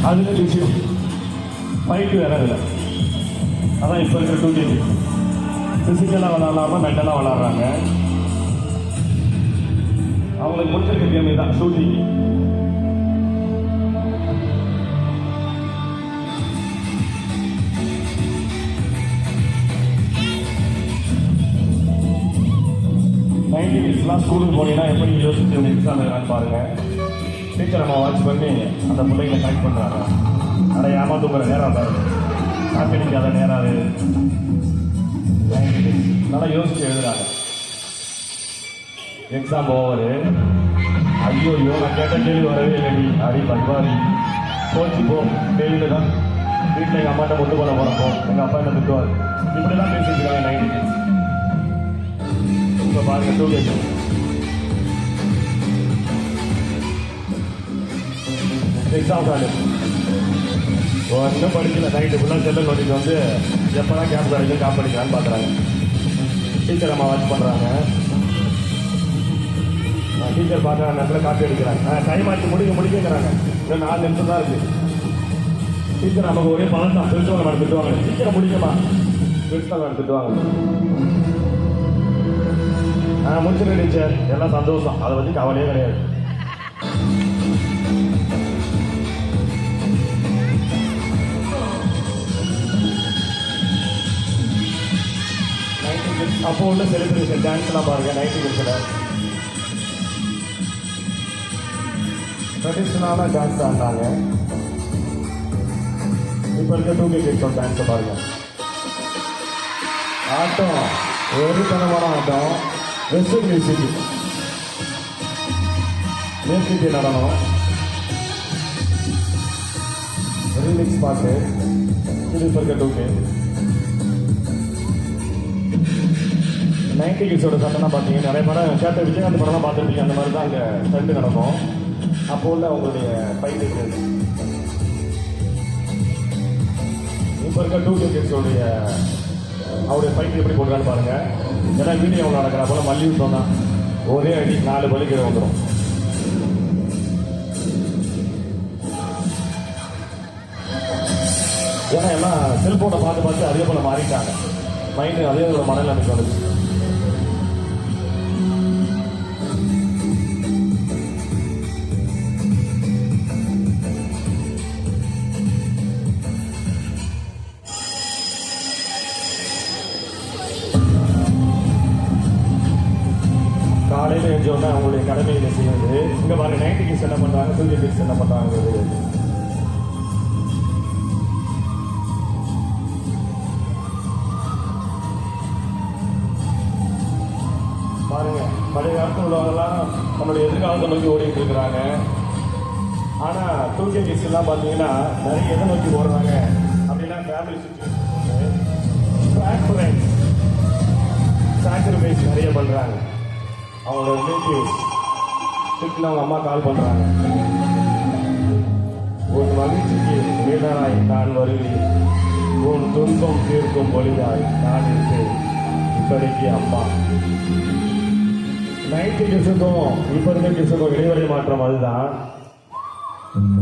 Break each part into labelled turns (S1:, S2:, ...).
S1: அதில் விஷயம் ஃபைட்டு வேற இல்லை. அதான் இப்போ இருக்கிற 2K ஃபிசிக்கலாக விளாட்லாமல் மென்டலாக விளாட்றாங்க. அவங்களுக்கு பிடிச்சிருக்க கேம் தான் ஷூட்டிங். ஸ்கூலுக்கு போனீங்கன்னா எப்படி யோசிச்சு எக்ஸாம் எழுதான்னு பாருங்க. டீச்சர் நம்ம வாட்ச் பண்ணி அந்த பிள்ளைங்களை கரெக்ட் பண்ணுறாங்க. நிறைய ஏமாத்துங்கிற நேரம் பாருங்க, காப்பிடிக்காத நேரம் அது. நல்லா யோசிச்சு எழுதுறாங்க. Exam over. ஐயோ நான் கேட்ட கேள்வி வரவே இல்லடி அடி பண்பாடி போச்சு போ. கேள்வியில் தான் வீட்டில் எங்கள் அம்மாட்ட கொண்டு போன போகிறப்போ எங்கள் அப்பா என்ன திட்டுவார். இப்படிலாம் பேசிட்டுருக்காங்க 90 kids. இப்போ பாருங்க 2K எக்ஸாம் கார்டு ஒன்றும் படிக்கல. நைட்டு ஃபுல்லாக செல்ல நோட்டிட்டு வந்து எப்போதான் கேப் கிடைக்கும் காப் படிக்கலான்னு பார்க்குறாங்க. டீச்சர் அம்மா வாட்ச் பண்ணுறாங்க. டீச்சர் பார்க்குற நேரத்தில் காப்பி அடிக்கிறாங்க. டைம் ஆச்சு முடிக்கிறாங்க. இன்னும் 4 நிமிஷம் தான் இருக்குது. டீச்சர் நமக்கு ஒரே பழம் பிரின்சிபல் மேடம் திட்டுவாங்க. டீச்சரை முடிக்குமா பிரின்சிபல் மேடம் திட்டுவாங்க. முடிச்சிருக்கேன் டீச்சர், எல்லாம் சந்தோஷம். அதை பற்றி கவலையே கிடையாது. அப்போ உள்ள செலிப்ரேஷன் டான்ஸ்லாம் பாருங்க. 90 kidsல ட்ரெடிஷ்னலான டான்ஸ் ஆடினாங்க. இப்போ இருக்க 2K kids டான்ஸை பாருங்க. ஆட்டம் ஒரு தனமான ஆட்டம். வெஸ்டர்ன் மியூசிக், மேற்கிந்திய நடனம், ரீமிக்ஸ் பாட்டு. இது இப்போ இருக்க 2K 90 கிட்ஸோட சட்டைலாம் பார்த்தீங்கன்னா நிறைய படம் கேட்ட விஜயகாந்த் படம்லாம் பார்த்துருப்பீங்க. அந்த மாதிரி தான் அங்கே ஸ்டண்ட் நடக்கும். அப்போ உள்ள அவங்களுடைய ஃபைட் இருக்குது. இப்போ இருக்க 2K கிட்ஸோடைய அவருடைய ஃபைட் எப்படி போடுறான்னு பாருங்க. ஏன்னா வீடியோ அவங்க நடக்கிற போல மல்யுத்தம் தான். ஒரே அடி 4 பலி கீழே வந்துடும். ஏன்னா எல்லாம் செல்போனை பார்த்து அதே போல மாறிட்டாங்க. மைண்டு அதே ஒரு மனநிலைமைக்கு வந்துச்சு. காலையில் எழுந்தோன்னா அவங்களுடைய கடமைகளை செய்வது. இங்கே பாருங்க 90 kids என்ன பண்ணுறாங்க, 2K kids என்ன பண்ணுறாங்கிறது. பாருங்க பழைய காலத்தில் உள்ளவங்கெல்லாம் நம்மளுடைய எதிர்காலத்தை நோக்கி ஓடிட்டு இருக்கிறாங்க. ஆனால் 2K kids எல்லாம் பார்த்தீங்கன்னா நிறைய எதை நோக்கி ஓடுறாங்க அப்படின்னா ஃபேமிலி சுச்சுவேஷன், சாக்ரிஃபைஸ் நிறைய பண்ணுறாங்க. அவங்களோட ரிலேட்டிவ்ஸ் வீட்டில் அவங்க அம்மா கால் பண்ணுறாங்க. உன் மகிழ்ச்சிக்கு வீடராய் நான் வருவேன், உன் துன்பம் தீர்க்கும் பொலிவாய் நான் இருப்பேன், இப்படிக்கு அம்மா. 90 கிட்ஸுக்கும் இப்போ இருக்க கிட்ஸுக்கும் இடைவெளி மாற்றம் அதுதான்.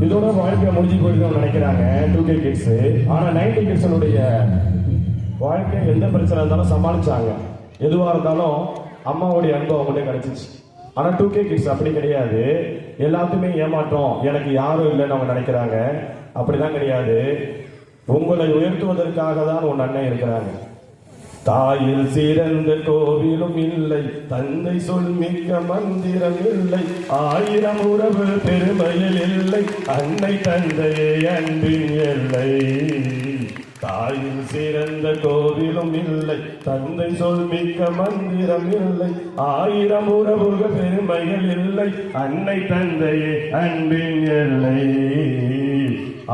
S1: இதோட வாழ்க்கை முடிஞ்சு போயிருக்கோம்னு நினைக்கிறாங்க 2K கிட்ஸு. ஆனால் 90 கிட்ஸனுடைய வாழ்க்கை எந்த பிரச்சனை இருந்தாலும் சமாளிச்சாங்க. எதுவாக இருந்தாலும் அம்மாவுடைய அன்பு அவங்கள்ட்ட கிடைச்சிச்சு. ஆனால் 2K கிட்ஸ் அப்படி கிடையாது. எல்லாத்தையுமே ஏமாற்றம், எனக்கு யாரும் இல்லைன்னு அவங்க நினைக்கிறாங்க. அப்படிதான் கிடையாது. உங்களை உயர்த்துவதற்காக தான் உன் அண்ணன் இருக்கிறாங்க. தாயில் சிறந்த கோவிலும் இல்லை, தந்தை சொல் மிக்க மந்திரம் இல்லை, 1000 உறவு பெருமையில் இல்லை, அன்னை தந்தையே அன்பின் எல்லை. தாயில் சிறந்த கோவிலும் இல்லை, தந்தை சொல் மிக்க மந்திரம் இல்லை, 1000 உறவுகள் பெருமைகள் இல்லை, அன்னை தந்தையே அன்பின் எல்லை.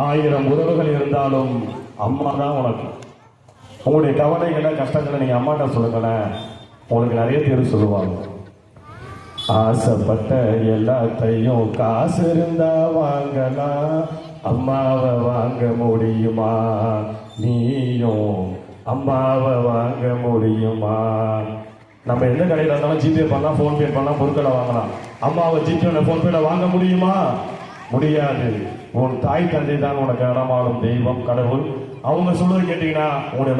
S1: 1000 உறவுகள் இருந்தாலும் அம்மா தான் உனக்கு. உங்களுடைய கவலைகளை கஷ்டங்களை நீங்க அம்மாட்ட சொல்லுங்களேன், உங்களுக்கு நிறைய பேர் சொல்லுவாங்க. ஆசைப்பட்ட எல்லாத்தையும் காசு இருந்தா வாங்கலாம், அம்மாவை வாங்க முடியுமா? நீயும் அம்மாவை வாங்க முடியுமா? நம்ம எந்த கடையில் இருந்தாலும் ஜிபே பண்ணலாம், ஃபோன்பே பண்ணலாம், பொருட்களை வாங்கலாம். அம்மாவை ஜிபே ஃபோன்பேல வாங்க முடியுமா? முடியாது. உன் தாய் தந்தை தான் உனக்கு நடமாடும் தெய்வம் கடவுள். அவங்க சொல்றது கேட்டீங்கன்னா உங்களுடைய